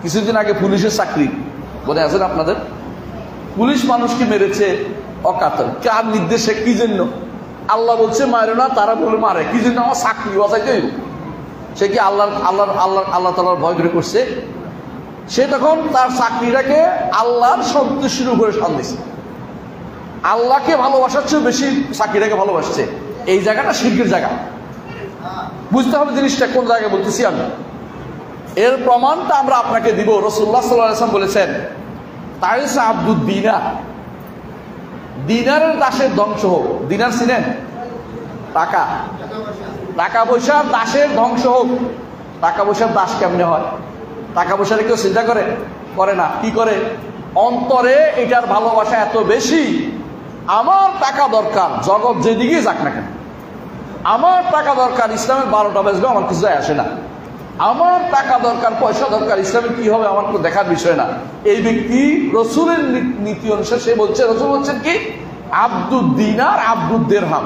কিছুদিন আগে পুলিশের চাকরি বলে আছেন আপনাদের, পুলিশ মানুষকে মেরেছে অকাতর, কার নির্দেশে, কি জন্য? আল্লাহ বলছে মারে না, তারা বলে মারে, কি জন্য? আমার চাকরি বাঁচাইতে হইব। সে কি আল্লাহ তাআলার ভয় করে করছে? সে তখন তার চাকরিটাকে আল্লাহর সন্তুষ্টির উপরে শান দিছে, আল্লাহকে ভালোবাসার চেয়ে বেশি চাকরিটাকে ভালোবাসছে। এই জায়গাটা শিরকের জায়গা, বুঝতে হবে জিনিসটা কোন জায়গায় বলতেছি আমি। এর প্রমাণটা আমরা আপনাকে দিব। রাসূলুল্লাহ সাল্লাল্লাহু আলাইহি ওয়াসাল্লাম বলেছেন, তাইসা আব্দুদ দিনার, দিনারের দাসের ধ্বংস হোক। দিনার চিনেন? টাকা, টাকা পয়সার দাসের ধ্বংস হোক। টাকা পয়সার দাস কেমনে হয়? টাকা পয়সার কেউ চিন্তা করে? করে না। কি করে? অন্তরে এটার ভালোবাসা এত বেশি, আমার টাকা দরকার, জগৎ যেদিকে যাক না কেন, আমার টাকা দরকার, ইসলামের 12টা বাজলেও আমার কিছু যায় আসে না, আমার টাকা দরকার, পয়সা দরকার, ইসলামে কি হবে আমার তো দেখার বিষয় না। এই ব্যক্তি রসুলের নীতি অনুসারে সে বলছে, রসুল বলছেন কি, আব্দুদ দিনার আব্দুদ দেরহাম,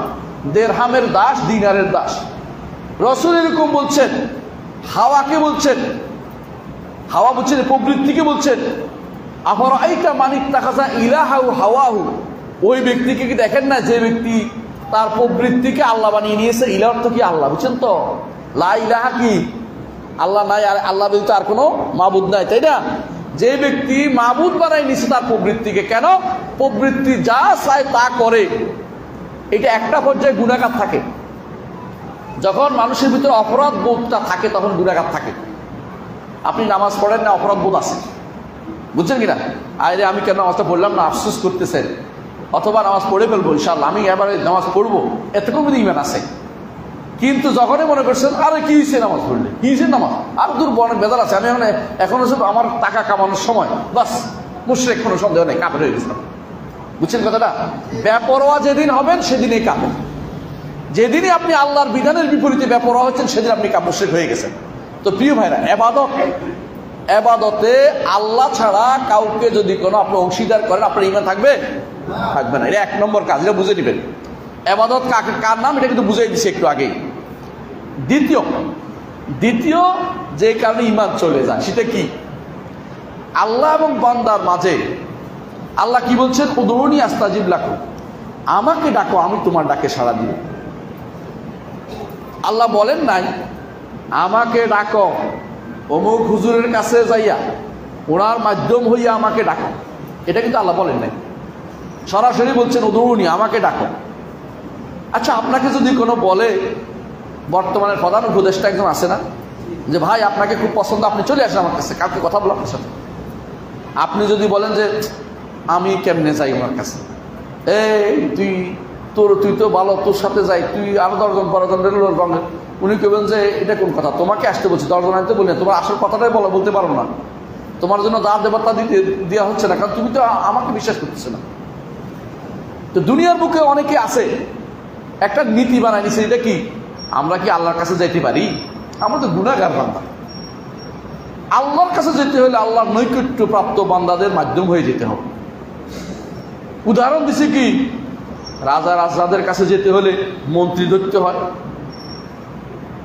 দেরহামের দাস, দিনারের দাস। রসুল এরকম বলছেন। হাওয়াকে বলছেন, হাওয়া বলছেন প্রবৃত্তিকে বলছেন, আফার আইতা মানিক তাকাজা ইলাহাউ হাওয়াহু, ওই ব্যক্তিকে কি দেখেন না যে ব্যক্তি তার প্রবৃত্তিকে আল্লাহ বানিয়ে নিয়েছে। ইলা অর্থ কি? আল্লাহ, বুঝছেন তো? লা ইলাহা কি? আল্লাহ নাই, আর আল্লাহ বলতে আর কোনো মাবুদ নাই, তাই না? যে ব্যক্তি মাবুদ বানাই নিছে তার প্রবৃত্তিকে, কেন? প্রবৃত্তি যা চায় তা করে। এটা একটা পর্যায়ে গুনাহগার থাকে। যখন মানুষের ভিতরে অপরাধ বোধটা থাকে তখন গুনাহগার থাকে। আপনি নামাজ পড়েন না, অপরাধ বোধ আছে, বুঝছেন কিনা? আরে আমি কেন নামাজটা পড়লাম না, আফসোস করতেছেন, অথবা নামাজ পড়ে ফেলবো ইনশাআল্লাহ, আমি এবারে নামাজ পড়বো, এতটুকু ঈমান আছে। কিন্তু যখনই মনে করছেন আরে কি হয়েছে নামাজ পড়লে, কি হয়েছে নামাজ, আর দূর অনেক বেদার আছে, আমি এখনো সব আমার টাকা কামানোর সময়, বাস মুশরিক, কোনো সন্দেহ নেই, কাফের হয়ে গেছিলাম। বুঝছেন কথাটা? বেপরোয়া যেদিন হবেন সেদিনই কাফের। যেদিনই আপনি আল্লাহর বিধানের বিপরীতে বেপরোয়া হচ্ছেন সেদিন আপনি মুশরিক হয়ে গেছেন। তো প্রিয় ভাইরা, এবাদতে আল্লাহ ছাড়া কাউকে যদি কোনো আপনি অংশীদার করেন, আপনার ঈমান থাকবে? থাকবে না। এটা 1 নম্বর কাজ, এটা বুঝে নেবেন। এবাদত কার নাম এটা কিন্তু বুঝাই দিছি একটু আগেই। দ্বিতীয় যে কারণে ঈমান চলে যায় সেটা কি? আল্লাহ এবং বান্দার মাঝে আল্লাহ কি বলছেন? উদউনি আস্তাজিব লাকুম, আমাকে ডাকো আমি তোমার ডাকে সাড়া দিব। আল্লাহ বলেন নাই আমাকে ডাকো অমুক হুজুরের কাছে যাইয়া ওনার মাধ্যম হইয়া আমাকে ডাকো, এটা কিন্তু আল্লাহ বলেন নাই। সরাসরি বলছেন উদউনি, আমাকে ডাকো। আচ্ছা, আপনাকে যদি কোনো বলে, বর্তমানের প্রধান উপদেষ্টা একজন আছে না, যে ভাই আপনাকে খুব পছন্দ, আপনি চলে আসেন আমার কাছে, কালকে কথা বলো আপনার সাথে। আপনি যদি বলেন যে আমি কেমনে যাই ওনার কাছে, এই তুই তো ভালো, তোর সাথে যাই, তুই আরো 10জন 12জন রেলওয়ের রঙের, উনি কেবেন যে এটা কোন কথা, তোমাকে আসতে বলছি, 10জন আনতে বলি না, তোমার আসল কথাটাই বলতে পারো না, তোমার জন্য যা দেবার তা দেওয়া হচ্ছে না, কারণ তুমি তো আমাকে বিশ্বাস করতেছে না। তো দুনিয়ার বুকে অনেকে আছে একটা নীতি বানায় নিছে, এটা কি? আমরা কি আল্লাহর কাছে যাইতে পারি? আমরা তো গুনাহগার বান্দা। আল্লাহর কাছে যেতে হলে আল্লাহর নৈকট্য প্রাপ্ত বান্দাদের মাধ্যম হয়ে যেতে হবে। উদাহরণ দিছি কি, রাজাদের কাছে যেতে হলে মন্ত্রী ধরতে হয়,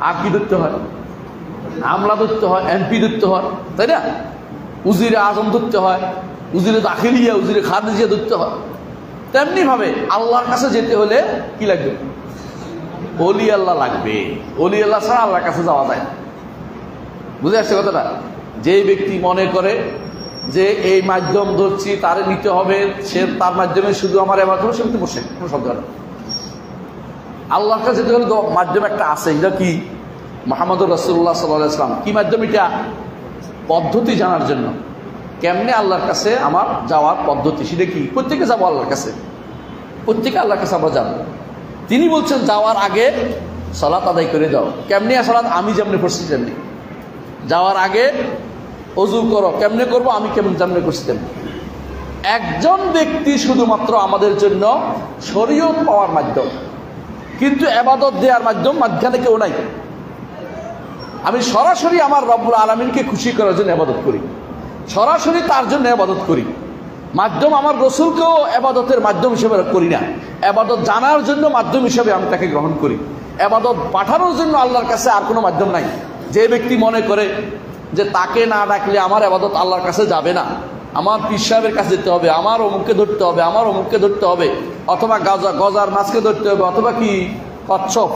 আর কি ধরতে হয়? আমলা ধরতে হয়, এমপি ধরতে হয়, তাই না? উজিরে আজম ধরতে হয়, উজিরে দাখিলিয়া, উজিরে খারিজিয়া ধরতে হয়। তেমনি ভাবে আল্লাহর কাছে যেতে হলে কি লাগবে? ওলি আল্লাহ লাগবে। ওলি আল্লাহ ছাড়া আল্লাহর কাছে যাওয়া যায় না। বুঝে আসছে কথাটা? যে ব্যক্তি মনে করে যে এই মাধ্যম ধরছি তারে নিতে হবে, সে তার মাধ্যমে শুধু আমার এবার সে কিন্তু বসে কোনো শব্দ না। আল্লাহর কাছে যেতে হলে মাধ্যম একটা আছে, এটা কি? মুহাম্মদুর রাসূলুল্লাহ সাল্লাল্লাহু আলাইহি ওয়াসাল্লাম। কি মাধ্যম এটা? পদ্ধতি জানার জন্য, কেমনে আল্লাহর কাছে আমার যাওয়ার পদ্ধতি, সেটা কি? প্রত্যেকে যাবো আল্লাহর কাছে, প্রত্যেকে আল্লাহর কাছে আমরা যাবো। তিনি বলছেন যাওয়ার আগে সালাত আদায় করে যাও। কেমনে সালাত? আমি যেমনি পড়ছি তেমনি। যাওয়ার আগে ওযু করো, কেমনে করবো? আমি যেমনি করছি তেমনি। একজন ব্যক্তি শুধুমাত্র আমাদের জন্য শরীয়ত পাওয়ার মাধ্যম, কিন্তু ইবাদত দেওয়ার মাধ্যম মাঝখানে কেউ নাই। আমি সরাসরি আমার রব্বুল আলামিনকে খুশি করার জন্য ইবাদত করি, সরাসরি তার জন্য ইবাদত করি। মাধ্যম আমার রসুলকেও ইবাদতের মাধ্যম হিসেবে করি না, ইবাদত জানার জন্য মাধ্যম হিসেবে আমি তাকে গ্রহণ করি। ইবাদত পাঠানোর জন্য আল্লাহর কাছে আর কোনো মাধ্যম নাই। যে ব্যক্তি মনে করে যে তাকে না ডাকলে আমার আবাদত আল্লাহর কাছে যাবে না, আমার পীর সাহেবের কাছে যেতে হবে, আমার অমুককে ধরতে হবে, আমার অমুককে ধরতে হবে, অথবা গজার মাছকে ধরতে হবে, অথবা কি কচ্ছপ